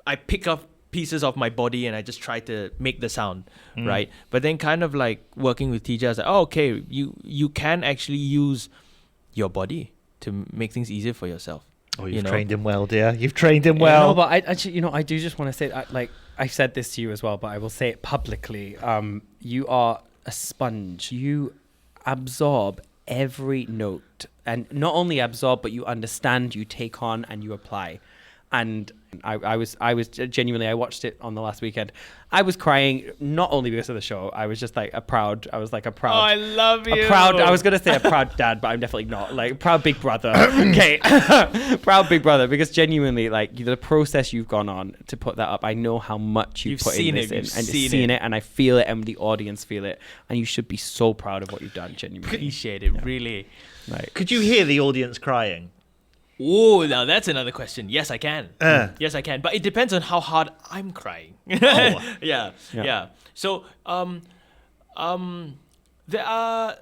I pick up pieces of my body and I just try to make the sound, right? But then kind of like working with TJ, I was like, oh, okay, you can actually use your body to make things easier for yourself. Oh, you've trained him well, dear. You've trained him well. No, but I actually, you know, I do just want to say that, like, I said this to you as well, but I will say it publicly. You are a sponge. You absorb every note, and not only absorb, but you understand, you take on, and you apply. And I was genuinely, I watched it on the last weekend. I was crying, not only because of the show. I was just like a proud. Oh, I love you. I was going to say a proud dad, but I'm definitely not. Like, proud big brother. Okay. Proud big brother, because genuinely, like, the process you've gone on to put that up, I know how much you've put in this in. And seen it, and I feel it, and the audience feel it. And you should be so proud of what you've done, genuinely. Appreciate it, really. Like, could you hear the audience crying? Oh, now that's another question. Yes, I can. Yes, I can. But it depends on how hard I'm crying. Yeah. So, there are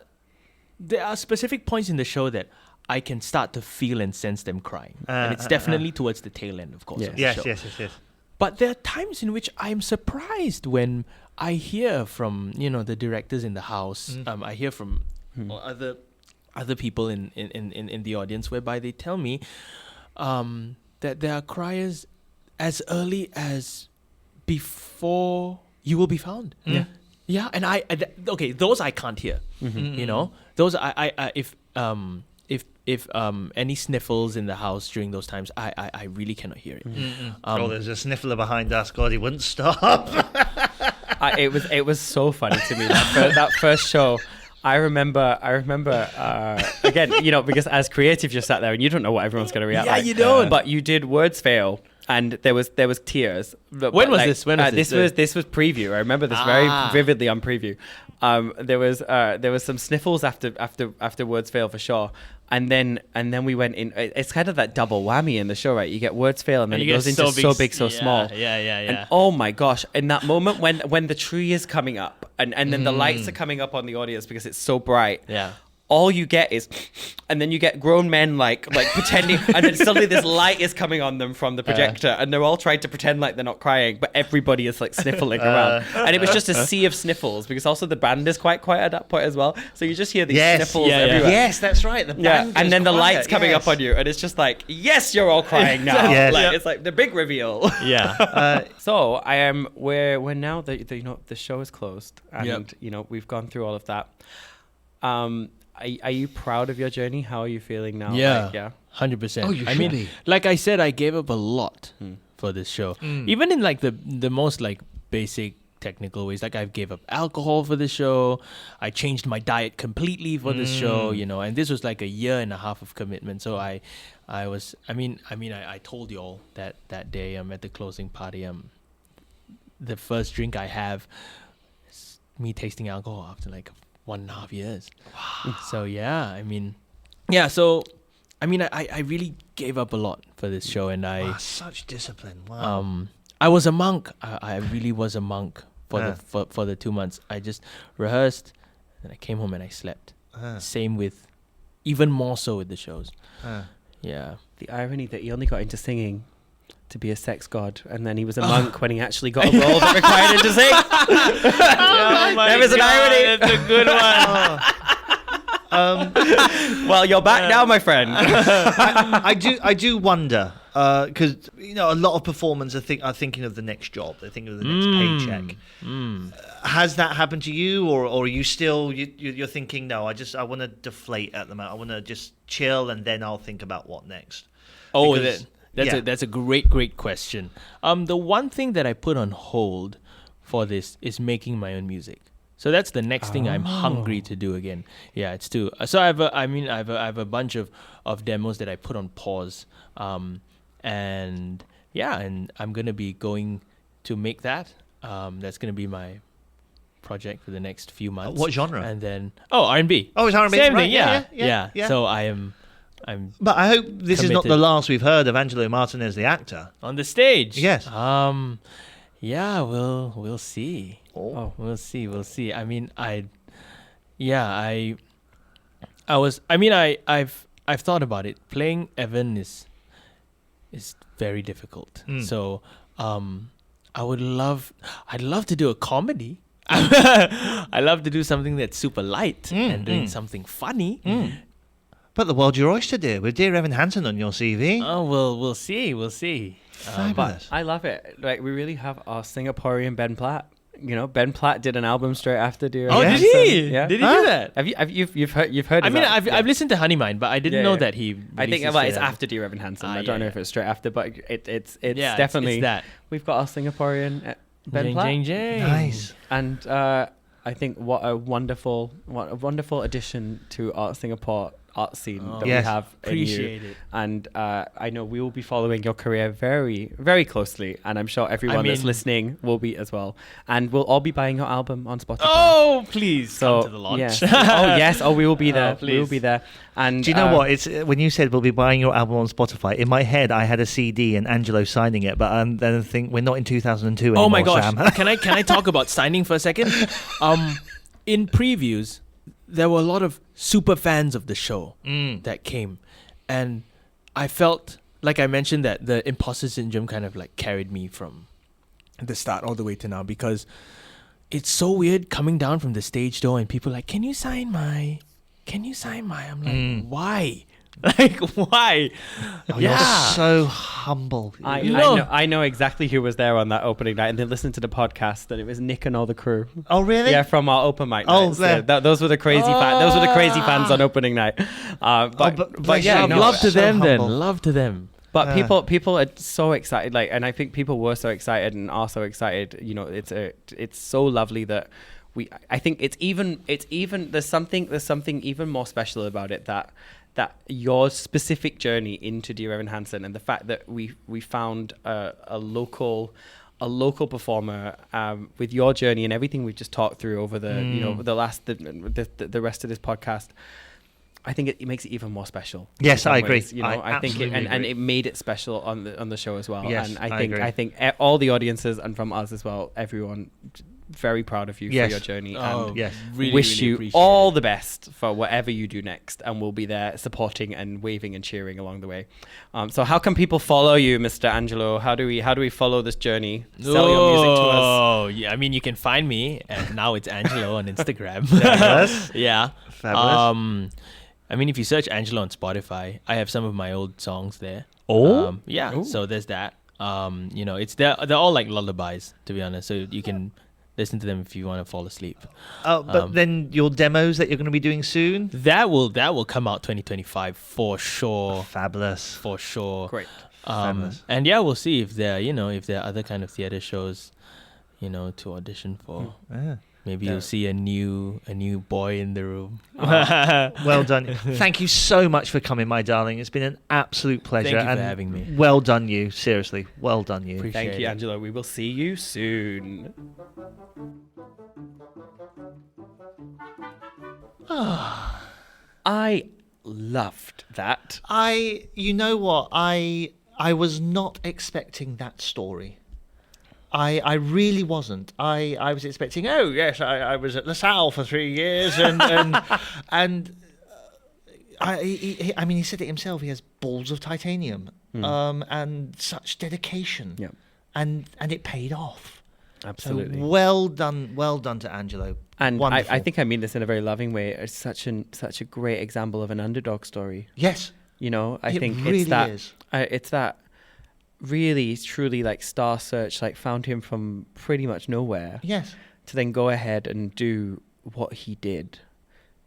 specific points in the show that I can start to feel and sense them crying. And it's definitely towards the tail end, of course. Yes. Of the Yes, show. yes. But there are times in which I'm surprised when I hear from, the directors in the house. I hear from other people in the audience, whereby they tell me that there are criers as early as before You Will Be Found. Yeah, and those I can't hear. Those if any sniffles in the house during those times, I really cannot hear it. There's a sniffler behind us. God, he wouldn't stop. It was so funny to me that first show. I remember again, because as creative you're sat there and you don't know what everyone's going to react like. You don't. But you did Words Fail. And there was tears. When was this? This was preview. I remember this very vividly on preview. There was some sniffles after Words Fail for sure. And then we went in. It's kind of that double whammy in the show, right? You get Words Fail and then it goes into So Big, So Small. Yeah. And oh my gosh, in that moment when the tree is coming up and then the lights are coming up on the audience because it's so bright. Yeah. All you get is, and then you get grown men like pretending, and then suddenly this light is coming on them from the projector, and they're all trying to pretend like they're not crying, but everybody is like sniffling around, and it was just a sea of sniffles because also the band is quite quiet at that point as well, so you just hear these sniffles everywhere. Yes, that's right. The band and then the quiet, lights coming up on you, and it's just like, yes, you're all crying now. It's like the big reveal. Yeah. So we're now the show is closed, and we've gone through all of that. Are you proud of your journey? How are you feeling now? Yeah, 100%. Oh, you should be. Like I said, I gave up a lot for this show. Even in like the most like basic technical ways. Like I gave up alcohol for this show. I changed my diet completely for this show. And this was like a year and a half of commitment. So I told you all that day at the closing party. The first drink I have is me tasting alcohol after like 1.5 years. Wow. So I really gave up a lot for this show, and such discipline. Wow. I was a monk. I really was a monk for the 2 months. I just rehearsed, and I came home and I slept. Same with, even more so with the shows. Yeah. The irony that he only got into singing to be a sex god, and then he was a monk when he actually got a role that required him to sing. There was an irony. That's a good one. Well, you're back now, my friend. I do wonder because a lot of performers are thinking of the next job. They're thinking of the next paycheck. Has that happened to you, or are you still you're thinking, no, I want to deflate at the moment. I want to just chill, and then I'll think about what next. That's a great question. The one thing that I put on hold for this is making my own music. So that's the next thing I'm hungry to do again. Yeah, it's too. So I have a bunch of demos that I put on pause. And I'm gonna be going to make that. That's gonna be my project for the next few months. What genre? And then R&B. Oh, it's R&B. Same right. thing. Yeah. So I'm. But I hope this is not the last we've heard of Angelo Martinez, the actor, on the stage. Yes. Yeah. We'll see. Oh. We'll see. I mean, I've thought about it. Playing Evan is very difficult. So, I'd love to do a comedy. I love to do something that's super light and doing something funny. But the world's your oyster, dear, with dear Evan Hansen on your CV. Oh, well, we'll see. Fabulous. I love it. Like, we really have our Singaporean Ben Platt. Ben Platt did an album straight after Dear Evan Hansen. Did he? Yeah. Did he do that? You've heard? I mean, I've listened to Honey Mine, but I didn't know that he. I think it's after Dear Evan Hansen. I don't know if it's straight after, but it's definitely it's that. We've got our Singaporean Ben Platt. Nice. And I think what a wonderful addition to our Singapore art scene that we have. Appreciate it. And I know we will be following your career very, very closely, and I'm sure everyone that's listening will be as well. And we'll all be buying your album on Spotify. Oh, please come to the launch. Yes. Yes. We will be there. Please. We will be there. And do you know what? It's when you said we'll be buying your album on Spotify. In my head, I had a CD and Angelo signing it, but then I think we're not in 2002 anymore. Oh my gosh! Sam. Can I talk about signing for a second? In previews, there were a lot of super fans of the show that came, and I felt like I mentioned that the imposter syndrome kind of like carried me from the start all the way to now, because it's so weird coming down from the stage door and people like, can you sign my? I'm like, why? Like, why? Oh, you're so humble. I know exactly who was there on that opening night, and then listened to the podcast, and it was Nick and all the crew. Oh, really? Yeah, from our open mic nights. Those were the crazy fans. Those were the crazy fans on opening night. But yeah, love to so them humble. then. Love to them. But people are so excited, like, and I think people were so excited and are so excited. You know, it's so lovely that I think it's even there's something even more special about it, that your specific journey into Dear Evan Hansen, and the fact that we found a local performer with your journey and everything we've just talked through over the the rest of this podcast. I think it makes it even more special. Yes, I agree. You know, I think it made it special on the show as well. Yes, and I think all the audiences, and from us as well, everyone, very proud of you for your journey, and wish you all the best for whatever you do next, and we'll be there supporting and waving and cheering along the way. So how can people follow you, Mr. Angelo? How do we follow this journey? Sell your music to us. Oh, yeah. I mean, you can find me, and now it's Angelo on Instagram. Yeah. Fabulous. I mean, if you search Angelo on Spotify, I have some of my old songs there. Oh? So there's that. You know, they're all like lullabies, to be honest. So you can listen to them if you want to fall asleep. But then your demos that you're going to be doing soon? That will come out 2025 for sure. Fabulous. For sure. Great. Fabulous. And yeah, we'll see if there are other kind of theater shows, to audition for. Yeah. Maybe you'll see a new boy in the room. Well done. Thank you so much for coming, my darling. It's been an absolute pleasure. Thank you for having me. Well done you. Seriously. Well done you. Thank you, Angelo. We will see you soon. I loved that. You know what? I was not expecting that story. I really wasn't. I was expecting, oh yes, I was at LaSalle for 3 years, and he said it himself. He has balls of titanium, and such dedication, and it paid off. Absolutely. So well done to Angelo. And wonderful. I think I mean this in a very loving way. It's such a great example of an underdog story. Yes, I think really it's that. is. It's that. Really, truly, like Star Search, like found him from pretty much nowhere. Yes. To then go ahead and do what he did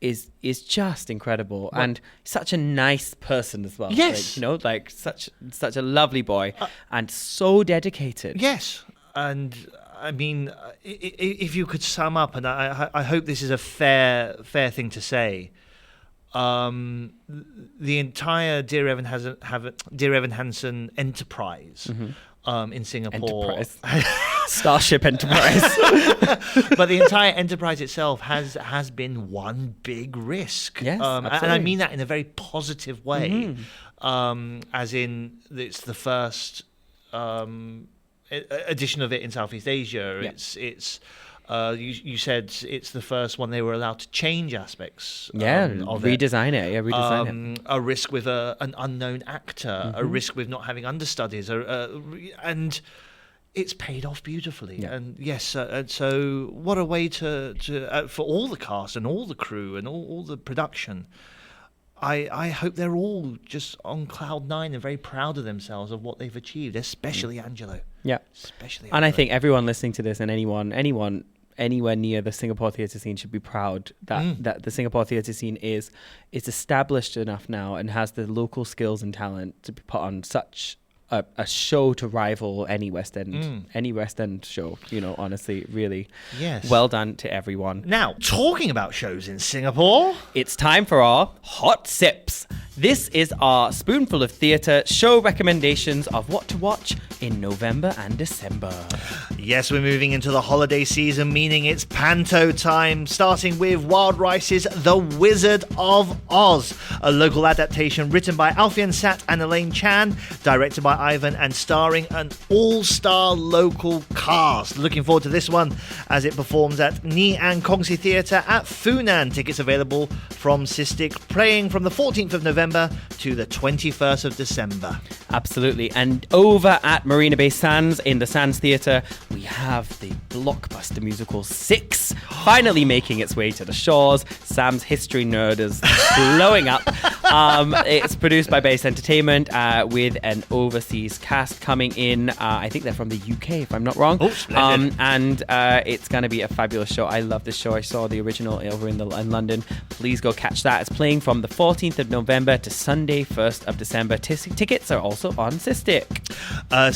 is just incredible, and such a nice person as well. Yes. Like such a lovely boy, and so dedicated. Yes. And I mean, if you could sum up, and I hope this is a fair thing to say. The entire Dear Evan Hansen enterprise in Singapore, Starship Enterprise, but the entire enterprise itself has been one big risk. Yes, and I mean that in a very positive way, as in it's the first edition of it in Southeast Asia. Yeah. It's you said it's the first one they were allowed to change aspects. Of redesign it. Yeah, redesign it. A risk with an unknown actor, a risk with not having understudies, and it's paid off beautifully. Yeah. And yes, and so what a way to for all the cast and all the crew and all the production. I hope they're all just on cloud nine and very proud of themselves of what they've achieved, especially Angelo. Yeah, especially. And Angelo. I think everyone listening to this and anyone anywhere near the Singapore theatre scene should be proud that the Singapore theatre scene is established enough now and has the local skills and talent to put on such a show to rival any West End show. Honestly, really. Yes. Well done to everyone. Now, talking about shows in Singapore, it's time for our hot sips. This is our Spoonful of Theatre show recommendations of what to watch in November and December. Yes, we're moving into the holiday season, meaning it's panto time, starting with Wild Rice's The Wizard of Oz, a local adaptation written by Alfian Sat and Elaine Chan, directed by Ivan, and starring an all-star local cast. Looking forward to this one as it performs at Ni An Kongsi Theatre at Funan. Tickets available from Sistik, playing from the 14th of November to the 21st of December. Absolutely. And over at Marina Bay Sands in the Sands Theatre, we have the blockbuster musical 6 finally making its way to the shores. Sam's history nerd is blowing up. It's produced by Base Entertainment with an overseas cast coming in. I think they're from the UK, if I'm not wrong. Oh, splendid. And it's going to be a fabulous show. I love this show. I saw the original over in London. Please go catch that. It's playing from the 14th of November to Sunday, 1st of December. Tickets are also on Sistik.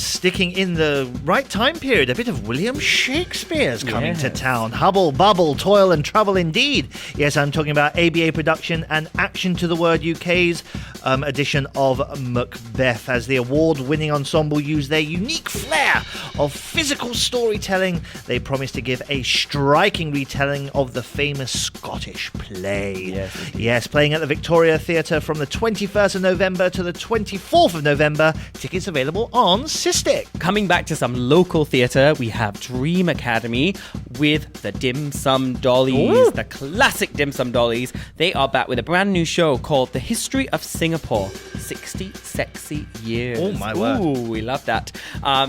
Sticking in the right time period, a bit of William Shakespeare's coming to town. Hubble, bubble, toil and trouble indeed. Yes, I'm talking about ABA Production and Action to the Word UK's edition of Macbeth, as the award-winning ensemble use their unique flair of physical storytelling. They promise to give a striking retelling of the famous Scottish play. Yes, playing at the Victoria Theatre from the 21st of November to the 24th of November. Tickets available on Sistik. Coming back to some local theatre, we have Dream Academy with the Dim Sum Dollies. Ooh. The classic Dim Sum Dollies. They are back with a brand new show called The History of Singapore. 60 sexy years. Oh, my word. Ooh, we love that.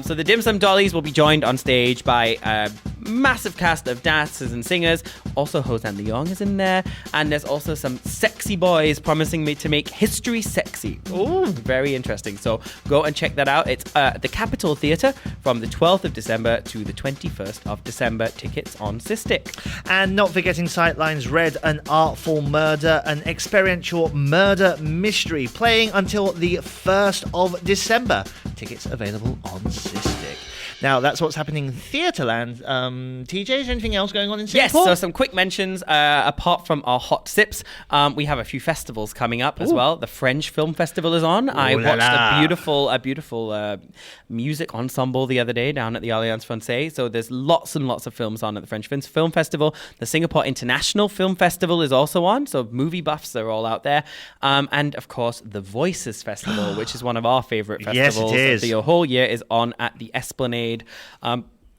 So the Dim Sum Dollies will be joined on stage by a massive cast of dancers and singers. Also, Hosan Leong is in there. And there's also some sexy boys promising me to make history sexy. Ooh, very interesting. So go and check that out. It's the Capitol Theatre from the 12th of December to the 21st of December. Tickets on Sistik. And not forgetting Sightlines Red, An Artful Murder, an experiential murder mystery, playing until the 1st of December. Tickets available on Sistik. Now, that's what's happening in Theatreland. TJ, is there anything else going on in Singapore? Yes, so some quick mentions. Apart from our hot sips, we have a few festivals coming up as well. The French Film Festival is on. I watched a beautiful music ensemble the other day down at the Alliance Francaise. So there's lots and lots of films on at the French Film Festival. The Singapore International Film Festival is also on. So movie buffs are all out there. And of course, the Voices Festival, which is one of our favorite festivals. Yes, it is. The whole year is on at the Esplanade.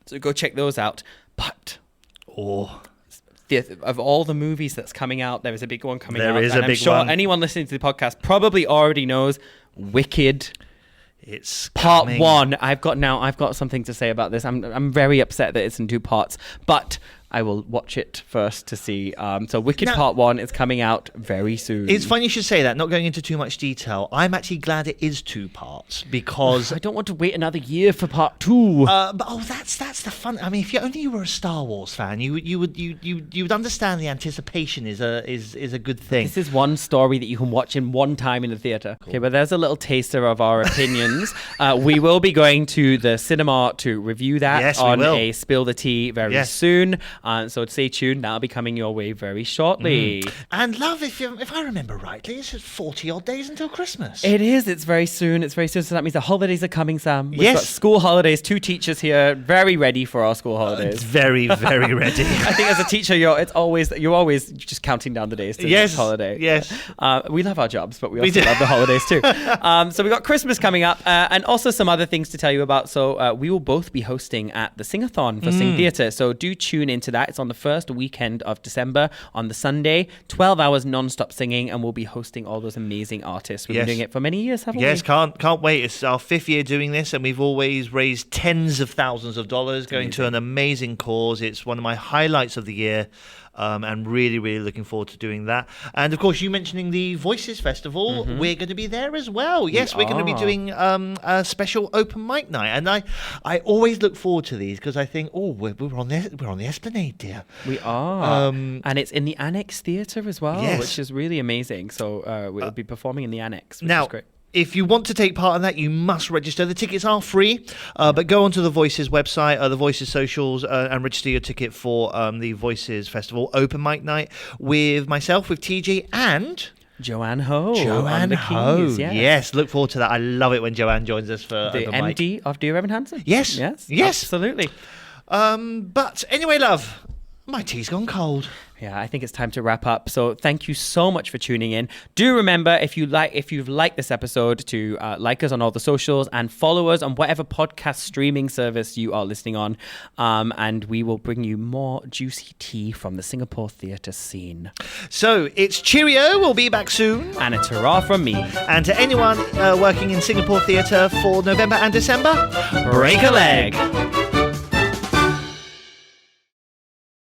So go check those out. But of all the movies that's coming out, there is a big one coming out. There is a big one. I'm sure anyone listening to the podcast probably already knows Wicked. It's Part coming. 1. I've got something to say about this. I'm very upset that it's in 2 parts, but I will watch it first to see. So Wicked Now, Part 1 is coming out very soon. It's funny you should say that, not going into too much detail. I'm actually glad it is 2 parts, because I don't want to wait another year for Part 2. but that's the fun. I mean, if you were a Star Wars fan, you would understand the anticipation is a good thing. This is one story that you can watch in one time in the theatre. Cool. Okay, but there's a little taster of our opinions. We will be going to the cinema to review that Yes, on we will. a Spill the Tea very soon. So stay tuned. That'll be coming your way very shortly. And love, if I remember rightly, it's just 40 odd days until Christmas. It is. It's very soon. So that means the holidays are coming, Sam. We've Yes. got school holidays. 2 teachers here, very ready for our school holidays. Very, very ready. I think as a teacher, you're always just counting down the days to the next holiday. Yes. We love our jobs, but we also love the holidays too. So we got Christmas coming up, and also some other things to tell you about. So we will both be hosting at the Sing-a-thon for Sing Theatre. So do tune into that. It's on the first weekend of December on the Sunday. 12 hours non-stop singing, and we'll be hosting all those amazing artists. We've been doing it for many years, haven't we? Yes, can't wait. It's our 5th year doing this, and we've always raised tens of thousands of dollars going to an amazing cause. It's one of my highlights of the year. And really, really looking forward to doing that. And of course, you mentioning the Voices Festival, we're going to be there as well. Yes, we're going to be doing a special open mic night, and I always look forward to these because I think, we're on the Esplanade, dear. We are, and it's in the Annex Theatre as well, Yes. which is really amazing. So we'll be performing in the Annex, which Now, is great. if you want to take part in that, you must register. The tickets are free, but go onto the Voices website, the Voices socials, and register your ticket for the Voices Festival Open Mic Night with myself, with TG, and Joanne Ho. Joanne Ho. Yes, look forward to that. I love it when Joanne joins us for the MD of Dear Evan Hansen. Yes. Absolutely. But anyway, love, my tea's gone cold. Yeah, I think it's time to wrap up. So thank you so much for tuning in. Do remember, if you've liked this episode, to like us on all the socials and follow us on whatever podcast streaming service you are listening on. And we will bring you more juicy tea from the Singapore theatre scene. So it's cheerio. We'll be back soon. And a ta-ra from me. And to anyone working in Singapore theatre for November and December, break a leg.